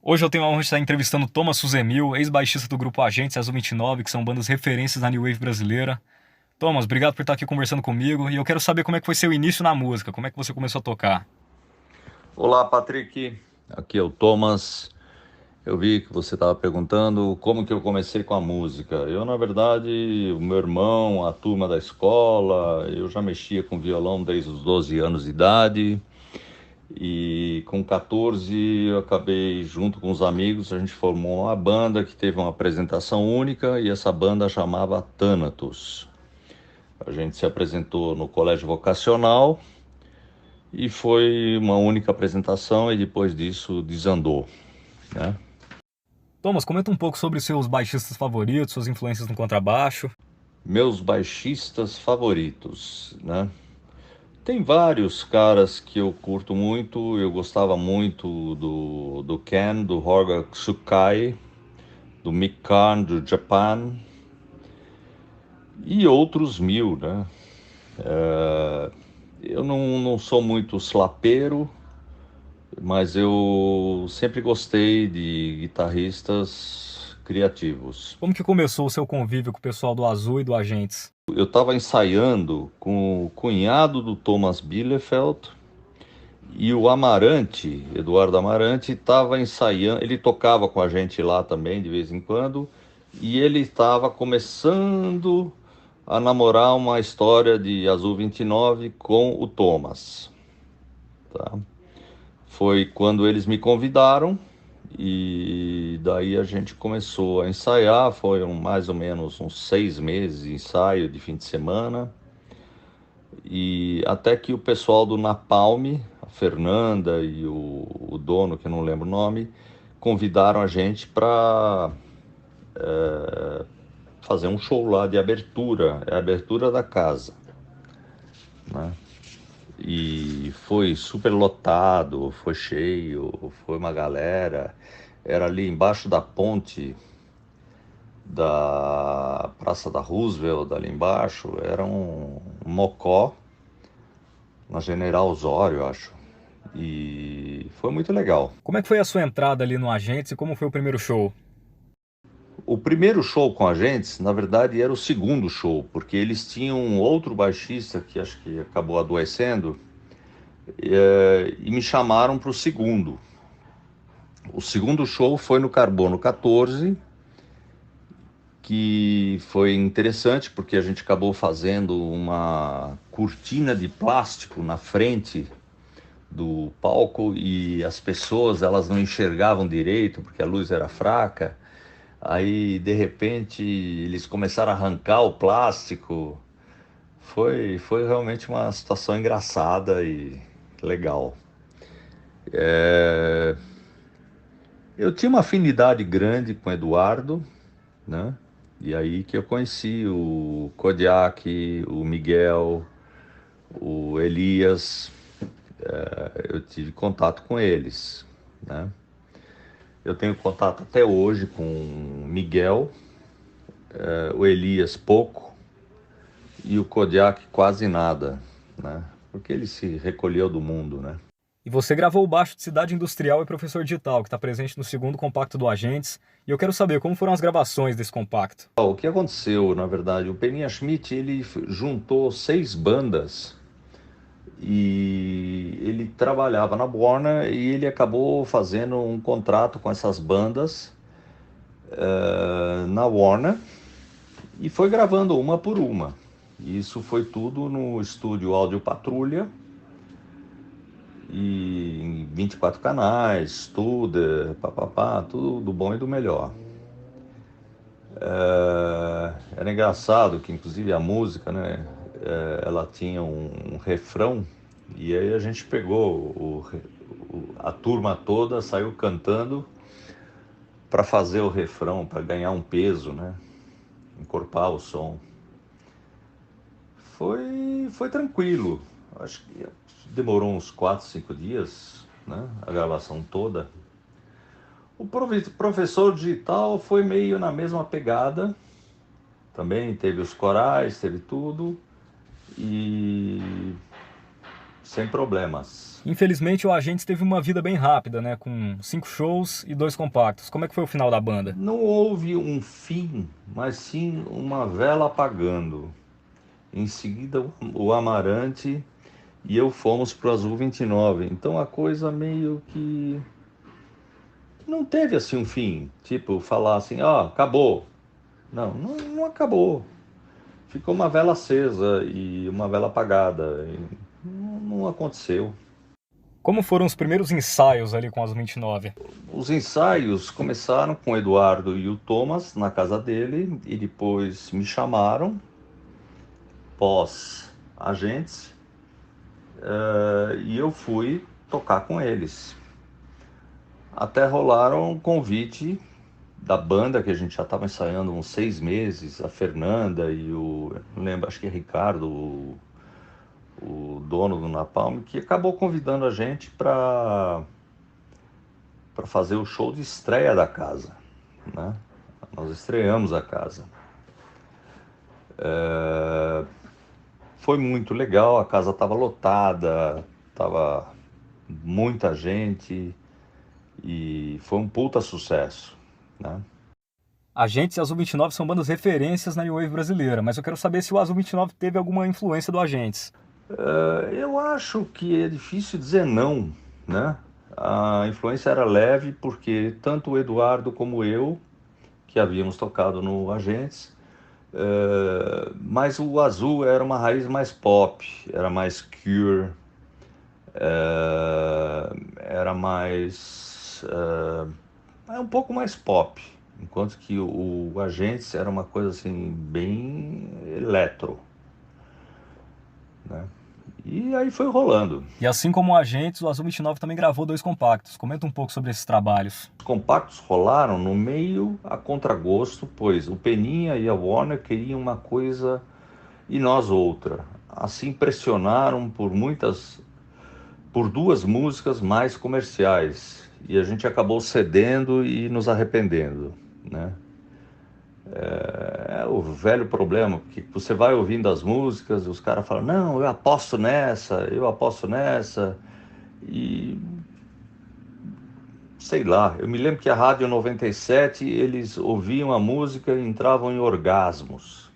Hoje eu tenho a honra de estar entrevistando Thomas Suzemil, ex-baixista do grupo Agentes e Azul 29, que são bandas referências na New Wave brasileira. Thomas, obrigado por estar aqui conversando comigo e eu quero saber como é que foi seu início na música, como é que você começou a tocar. Olá, Patrick. Aqui é o Thomas. Eu vi que você estava perguntando como que eu comecei com a música. Eu, na verdade, o meu irmão, a turma da escola, eu já mexia com violão desde os 12 anos de idade. E com 14 eu acabei, junto com os amigos, a gente formou uma banda que teve uma apresentação única e essa banda chamava Thanatos. A gente se apresentou no colégio vocacional e foi uma única apresentação e depois disso desandou, né? Thomas, comenta um pouco sobre os seus baixistas favoritos, suas influências no contrabaixo. Meus baixistas favoritos, né? Tem vários caras que eu curto muito. Eu gostava muito do Ken, do Horga Tsukai, do Mick Karn, do Japan e outros mil, né? Eu não sou muito slapeiro, mas eu sempre gostei de guitarristas criativos. Como que começou o seu convívio com o pessoal do Azul e do Agentes? Eu estava ensaiando com o cunhado do Thomas Bielefeld e o Amarante, Eduardo Amarante, estava ensaiando. Ele tocava com a gente lá também de vez em quando e ele estava começando a namorar uma história de Azul 29 com o Thomas, tá? Foi quando eles me convidaram e daí a gente começou a ensaiar. Foram mais ou menos uns 6 meses de ensaio de fim de semana. E até que o pessoal do Napalm, a Fernanda e o dono, que eu não lembro o nome, convidaram a gente para fazer um show lá de abertura, é a abertura da casa, né? E foi super lotado, foi cheio, foi uma galera. Era ali embaixo da ponte da Praça da Roosevelt, ali embaixo, era um mocó na General Osório, acho. E foi muito legal. Como é que foi a sua entrada ali no Agentes e como foi o primeiro show? O primeiro show com a gente, na verdade, era o segundo show, porque eles tinham um outro baixista que acho que acabou adoecendo, e me chamaram para o segundo. O segundo show foi no Carbono 14, que foi interessante porque a gente acabou fazendo uma cortina de plástico na frente do palco e as pessoas elas não enxergavam direito porque a luz era fraca. Aí de repente eles começaram a arrancar o plástico. Foi realmente uma situação engraçada e legal. Eu tinha uma afinidade grande com o Eduardo, né? E aí que eu conheci o Kodiak, o Miguel, o Elias. Eu tive contato com eles, né? Eu tenho contato até hoje com o Miguel, o Elias pouco e o Kodiak quase nada, né? Porque ele se recolheu do mundo, né? E você gravou o baixo de Cidade Industrial e Professor Digital, que está presente no segundo compacto do Agentes, e eu quero saber como foram as gravações desse compacto. O que aconteceu, na verdade, o Peninha Schmidt ele juntou 6 bandas e ele trabalhava na Warner e ele acabou fazendo um contrato com essas bandas na Warner e foi gravando uma por uma. Isso foi tudo no estúdio Áudio Patrulha e em 24 canais, tudo, papapá, tudo do bom e do melhor. Era engraçado que inclusive a música, né, ela tinha um refrão e aí a gente pegou a turma toda saiu cantando para fazer o refrão, para ganhar um peso, né, encorpar o som. Foi tranquilo. Acho que demorou uns 4, 5 dias, né, a gravação toda. O professor digital foi meio na mesma pegada. Também teve os corais, teve tudo. E sem problemas. Infelizmente, o Agentes teve uma vida bem rápida, né? Com 5 shows e 2 compactos. Como é que foi o final da banda? Não houve um fim, mas sim uma vela apagando. Em seguida, o Amarante e eu fomos para o Azul 29. Então a coisa meio que não teve assim um fim. Tipo, falar assim, ó, acabou. Não, não acabou. Ficou uma vela acesa e uma vela apagada. E não aconteceu. Como foram os primeiros ensaios ali com o Azul 29? Os ensaios começaram com o Eduardo e o Thomas na casa dele e depois me chamaram, pós agentes, e eu fui tocar com eles. Até rolaram um convite da banda que a gente já estava ensaiando uns 6 meses, a Fernanda e o, não lembro, acho que é Ricardo, o dono do Napalm, que acabou convidando a gente para fazer o show de estreia da casa, né? Nós estreamos a casa. Foi muito legal, a casa estava lotada, estava muita gente e foi um puta sucesso, né? Agentes e Azul 29 são bandas referências na New Wave brasileira, mas eu quero saber se o Azul 29 teve alguma influência do Agentes. Eu acho que é difícil dizer não, né? A influência era leve porque tanto o Eduardo como eu, que havíamos tocado no Agentes, mas o Azul era uma raiz mais pop, era mais Cure, era mais um pouco mais pop, enquanto que o Agentes era uma coisa assim bem eletro, né? E aí foi rolando. E assim como o Agentes, o Azul 29 também gravou 2 compactos. Comenta um pouco sobre esses trabalhos. Os compactos rolaram no meio a contragosto, pois o Peninha e a Warner queriam uma coisa e nós outra. Assim pressionaram por 2 músicas mais comerciais e a gente acabou cedendo e nos arrependendo, né? É o velho problema, porque você vai ouvindo as músicas, os caras falam, não, eu aposto nessa, e sei lá, eu me lembro que a Rádio 97, eles ouviam a música e entravam em orgasmos,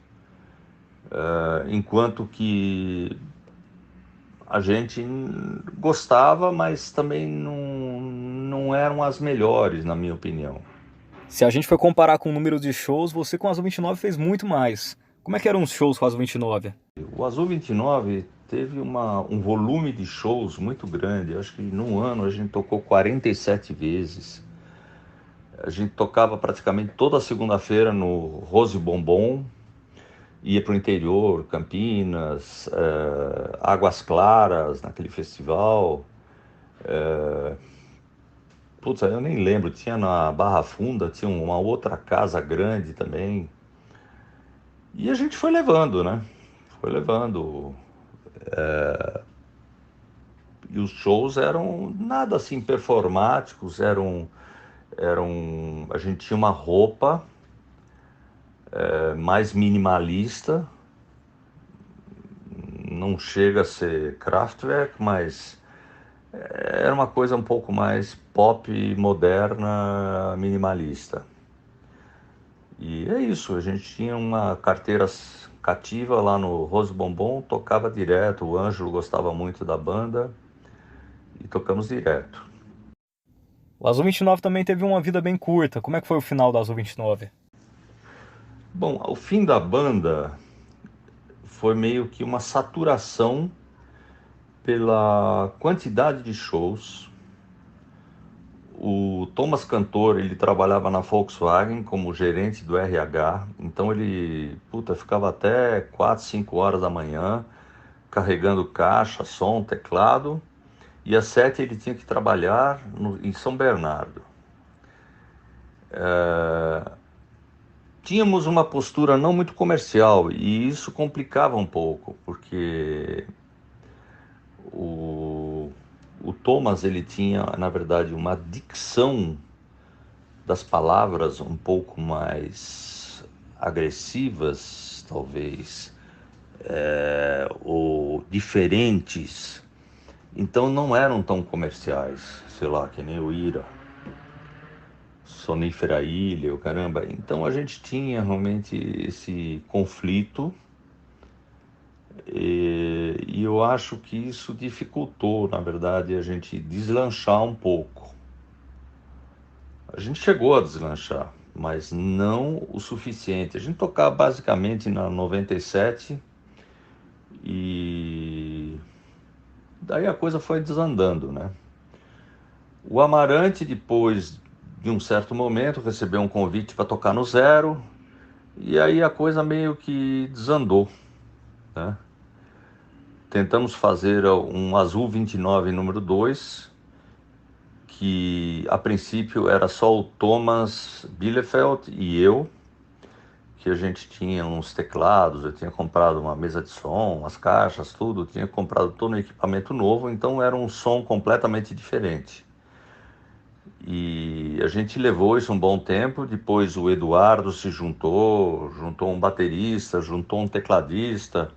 enquanto que a gente gostava, mas também não eram as melhores, na minha opinião. Se a gente for comparar com o número de shows, você com o Azul 29 fez muito mais. Como é que eram os shows com o Azul 29? O Azul 29 teve um volume de shows muito grande. Eu acho que num ano a gente tocou 47 vezes. A gente tocava praticamente toda segunda-feira no Rose Bombom, ia para o interior, Campinas, Águas Claras, naquele festival. Putz, eu nem lembro, tinha na Barra Funda, tinha uma outra casa grande também. E a gente foi levando, né? Foi levando. E os shows eram nada assim performáticos, a gente tinha uma roupa mais minimalista, não chega a ser Kraftwerk, mas era uma coisa um pouco mais pop, moderna, minimalista. E é isso, a gente tinha uma carteira cativa lá no Rose Bombom, tocava direto, o Ângelo gostava muito da banda e tocamos direto. O Azul 29 também teve uma vida bem curta. Como é que foi o final do Azul 29? Bom, o fim da banda foi meio que uma saturação pela quantidade de shows. O Thomas Cantor, ele trabalhava na Volkswagen como gerente do RH, então ele, ficava até 4, 5 horas da manhã carregando caixa, som, teclado, e às 7 ele tinha que trabalhar em São Bernardo. Tínhamos uma postura não muito comercial e isso complicava um pouco, porque o Thomas, ele tinha, na verdade, uma dicção das palavras um pouco mais agressivas, talvez, ou diferentes, Então não eram tão comerciais, sei lá, que nem o Ira, Sonífera Ilha, o caramba. Então a gente tinha realmente esse conflito e eu acho que isso dificultou, na verdade, a gente deslanchar um pouco. A gente chegou a deslanchar, mas não o suficiente. A gente tocava basicamente na 97 e daí a coisa foi desandando, né? O Amarante, depois de um certo momento, recebeu um convite para tocar no Zero e aí a coisa meio que desandou, né? Tentamos fazer um Azul 29 número 2, que a princípio era só o Thomas Bielefeld e eu, que a gente tinha uns teclados, eu tinha comprado uma mesa de som, umas caixas, tudo, tinha comprado todo um equipamento novo, então era um som completamente diferente. E a gente levou isso um bom tempo, depois o Eduardo se juntou um baterista, juntou um tecladista,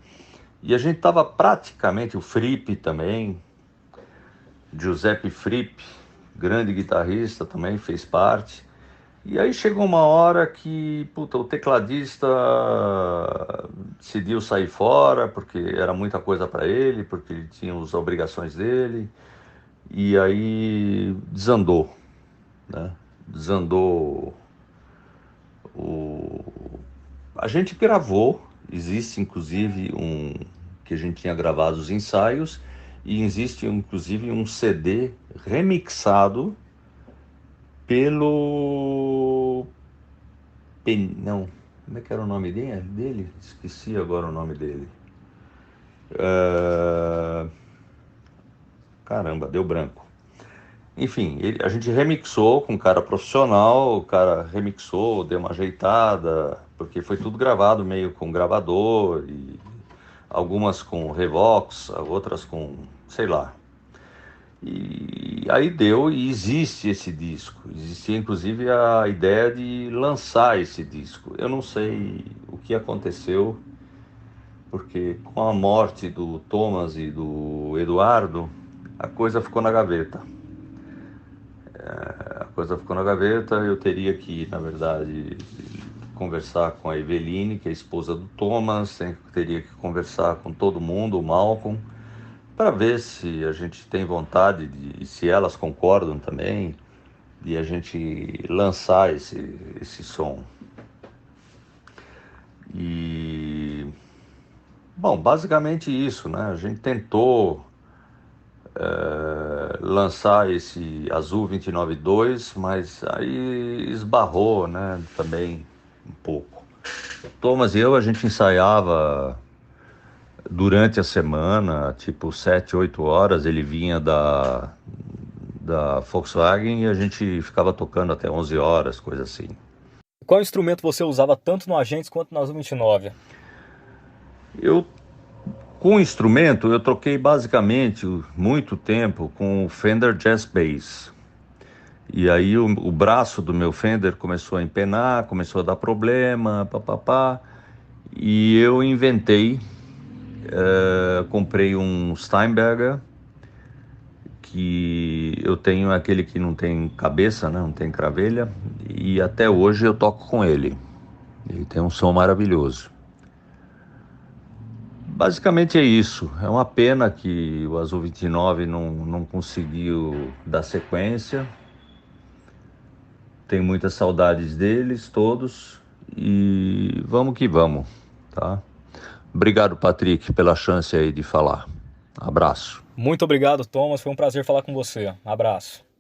e a gente estava praticamente, o Fripp também, Giuseppe Fripp, grande guitarrista também, fez parte. E aí chegou uma hora que, puta, o tecladista decidiu sair fora, porque era muita coisa para ele, porque ele tinha as obrigações dele, e aí desandou, né? Desandou o... A gente gravou, existe inclusive um que a gente tinha gravado os ensaios, e existe inclusive um CD remixado pelo... Não, como é que era o nome dele? Esqueci agora o nome dele. Caramba, deu branco. Enfim, a gente remixou com um cara profissional, o cara remixou, deu uma ajeitada, porque foi tudo gravado meio com gravador, e algumas com Revox, outras com, sei lá. E aí deu, e existe esse disco. Existia inclusive a ideia de lançar esse disco. Eu não sei o que aconteceu, porque com a morte do Thomas e do Eduardo, a coisa ficou na gaveta. A coisa ficou na gaveta, eu teria que, na verdade, conversar com a Eveline, que é a esposa do Thomas, teria que conversar com todo mundo, o Malcolm, para ver se a gente tem vontade de, se elas concordam também, de a gente lançar esse som. E, bom, basicamente isso, né? A gente tentou lançar esse Azul 29.2, mas aí esbarrou, né, também um pouco. Thomas e eu, a gente ensaiava durante a semana, tipo 7, 8 horas, ele vinha da Volkswagen e a gente ficava tocando até 11 horas, coisa assim. Qual instrumento você usava tanto no Agentes quanto no Azul 29? Eu, com o instrumento, eu troquei basicamente muito tempo com o Fender Jazz Bass. E aí o braço do meu Fender começou a empenar, começou a dar problema, papapá. E eu inventei, comprei um Steinberger, que eu tenho aquele que não tem cabeça, né? Não tem cravelha, e até hoje eu toco com ele. Ele tem um som maravilhoso. Basicamente é isso. É uma pena que o Azul 29 não conseguiu dar sequência. Tenho muitas saudades deles todos e vamos que vamos, tá? Obrigado, Patrick, pela chance aí de falar. Abraço. Muito obrigado, Thomas. Foi um prazer falar com você. Abraço.